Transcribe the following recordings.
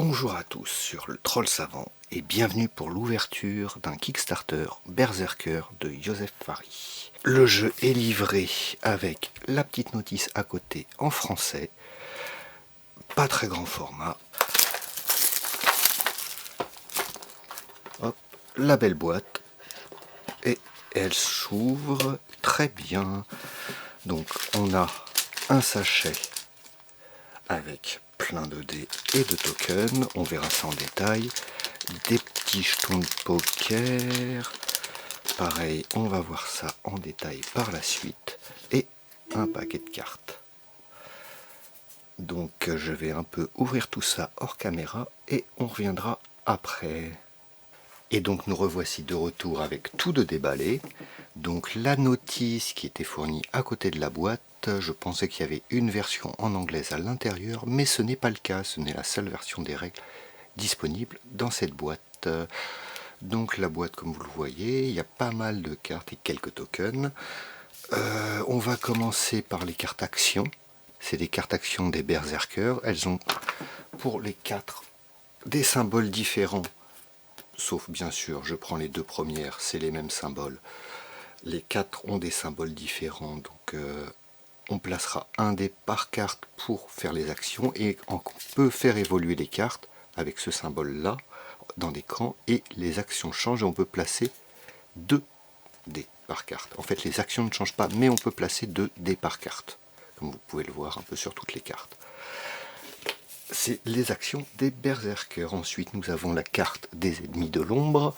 Bonjour à tous sur le Troll Savant et bienvenue pour l'ouverture d'un Kickstarter Berserker de Joseph Fares. Le jeu est livré avec la petite notice à côté en français, pas très grand format. Hop, la belle boîte et elle s'ouvre très bien. Donc on a un sachet avec plein de dés et de tokens, on verra ça en détail, des petits jetons de poker, pareil, on va voir ça en détail par la suite, et un paquet de cartes. Donc je vais un peu ouvrir tout ça hors caméra et on reviendra après. Et donc nous revoici de retour avec tout de déballé. Donc la notice qui était fournie à côté de la boîte, je pensais qu'il y avait une version en anglaise à l'intérieur, mais ce n'est pas le cas, ce n'est la seule version des règles disponible dans cette boîte. Donc la boîte, comme vous le voyez, il y a pas mal de cartes et quelques tokens. On va commencer par les cartes actions. C'est des cartes actions des berserkers. Elles ont pour les 4 des symboles différents. Sauf bien sûr, je prends les deux premières, c'est les mêmes symboles. Les 4 ont des symboles différents, donc on placera un dé par carte pour faire les actions et on peut faire évoluer les cartes avec ce symbole-là dans l'écran et les actions changent et on peut placer 2 dés par carte. En fait, les actions ne changent pas, mais on peut placer 2 dés par carte, comme vous pouvez le voir un peu sur toutes les cartes. C'est les actions des berserkers. Ensuite, nous avons la carte des ennemis de l'ombre,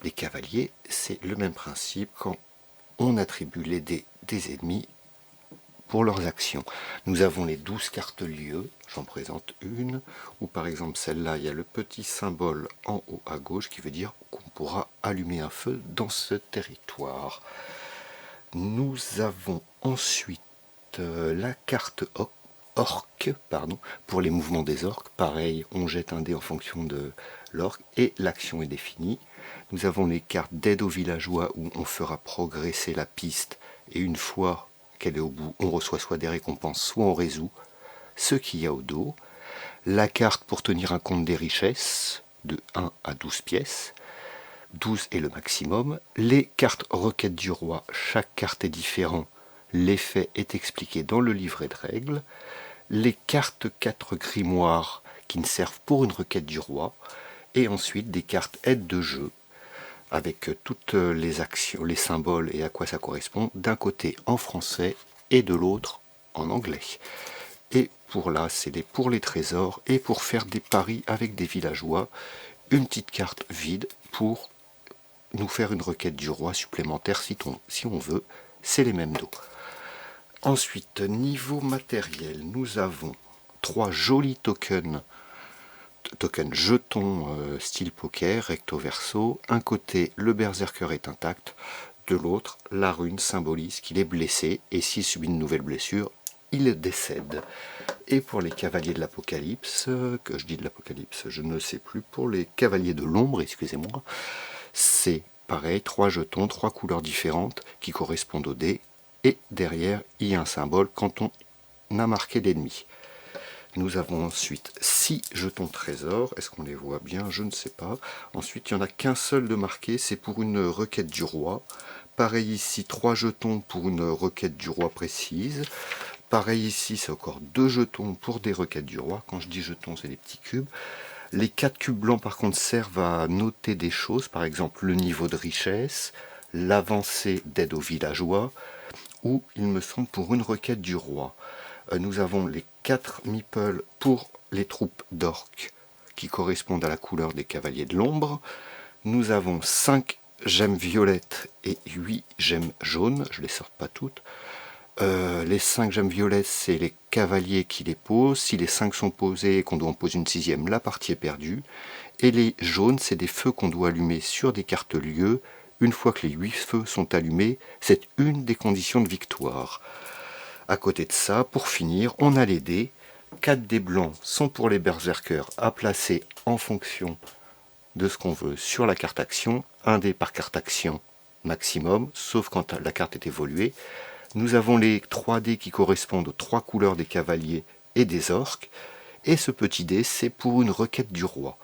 les cavaliers. C'est le même principe quand on attribue les dés des ennemis pour leurs actions. Nous avons les 12 cartes lieux, j'en présente une, où par exemple celle-là, il y a le petit symbole en haut à gauche qui veut dire qu'on pourra allumer un feu dans ce territoire. Nous avons ensuite la carte orc, pour les mouvements des orques. Pareil, on jette un dé en fonction de l'orque et l'action est définie. Nous avons les cartes d'aide aux villageois où on fera progresser la piste et une fois qu'elle est au bout, on reçoit soit des récompenses, soit on résout ce qu'il y a au dos. La carte pour tenir un compte des richesses, de 1 à 12 pièces. 12 est le maximum. Les cartes requêtes du roi, chaque carte est différente. L'effet est expliqué dans le livret de règles. Les cartes 4 grimoires qui ne servent pour une requête du roi. Et ensuite des cartes aide de jeu avec toutes les actions, les symboles et à quoi ça correspond, d'un côté en français et de l'autre en anglais. Et pour là, c'est pour les trésors et pour faire des paris avec des villageois, une petite carte vide pour nous faire une requête du roi supplémentaire si on veut, c'est les mêmes dos. Ensuite, niveau matériel, nous avons 3 jolis tokens jetons style poker, recto verso. Un côté, le berserker est intact, de l'autre, la rune symbolise qu'il est blessé et s'il subit une nouvelle blessure, il décède. Et pour les cavaliers de l'apocalypse, que je dis de l'apocalypse, je ne sais plus, pour les cavaliers de l'ombre, excusez-moi, c'est pareil, 3 jetons, 3 couleurs différentes qui correspondent au dé, et derrière, il y a un symbole quand on a marqué l'ennemi. Nous avons ensuite 6 jetons trésors. Est-ce qu'on les voit bien? Je ne sais pas. Ensuite, il n'y en a qu'un seul de marqué, c'est pour une requête du roi. Pareil ici, 3 jetons pour une requête du roi précise. Pareil ici, c'est encore 2 jetons pour des requêtes du roi. Quand je dis jetons, c'est des petits cubes. Les 4 cubes blancs, par contre, servent à noter des choses. Par exemple, le niveau de richesse, l'avancée d'aide aux villageois, ou, il me semble, pour une requête du roi. Nous avons les 4 meeples pour les troupes d'orques qui correspondent à la couleur des cavaliers de l'ombre. Nous avons 5 gemmes violettes et 8 gemmes jaunes, je ne les sors pas toutes. Les 5 gemmes violettes, c'est les cavaliers qui les posent. Si les 5 sont posés et qu'on doit en poser une 6e, la partie est perdue. Et les jaunes, c'est des feux qu'on doit allumer sur des cartes lieux. Une fois que les 8 feux sont allumés, c'est une des conditions de victoire. À côté de ça, pour finir, on a les dés. 4 dés blancs sont pour les berserkers à placer en fonction de ce qu'on veut sur la carte action. Un dé par carte action maximum, sauf quand la carte est évoluée. Nous avons les 3 dés qui correspondent aux 3 couleurs des cavaliers et des orques. Et ce petit dé, c'est pour une requête du roi.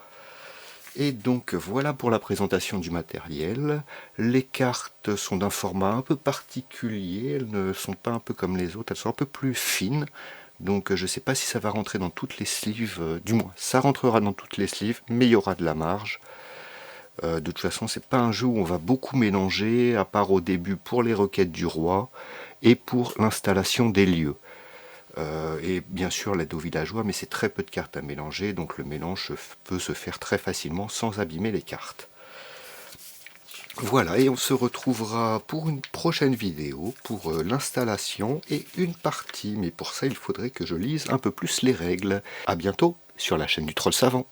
Et donc voilà pour la présentation du matériel. Les cartes sont d'un format un peu particulier, elles ne sont pas un peu comme les autres, elles sont un peu plus fines. Donc je ne sais pas si ça va rentrer dans toutes les sleeves, du moins ça rentrera dans toutes les sleeves, mais il y aura de la marge. De toute façon, c'est pas un jeu où on va beaucoup mélanger, à part au début pour les requêtes du roi et pour l'installation des lieux. Et bien sûr l'aide aux villageois, mais c'est très peu de cartes à mélanger, donc le mélange peut se faire très facilement sans abîmer les cartes. Voilà, et on se retrouvera pour une prochaine vidéo pour l'installation et une partie, mais pour ça il faudrait que je lise un peu plus les règles. A bientôt sur la chaîne du Troll Savant.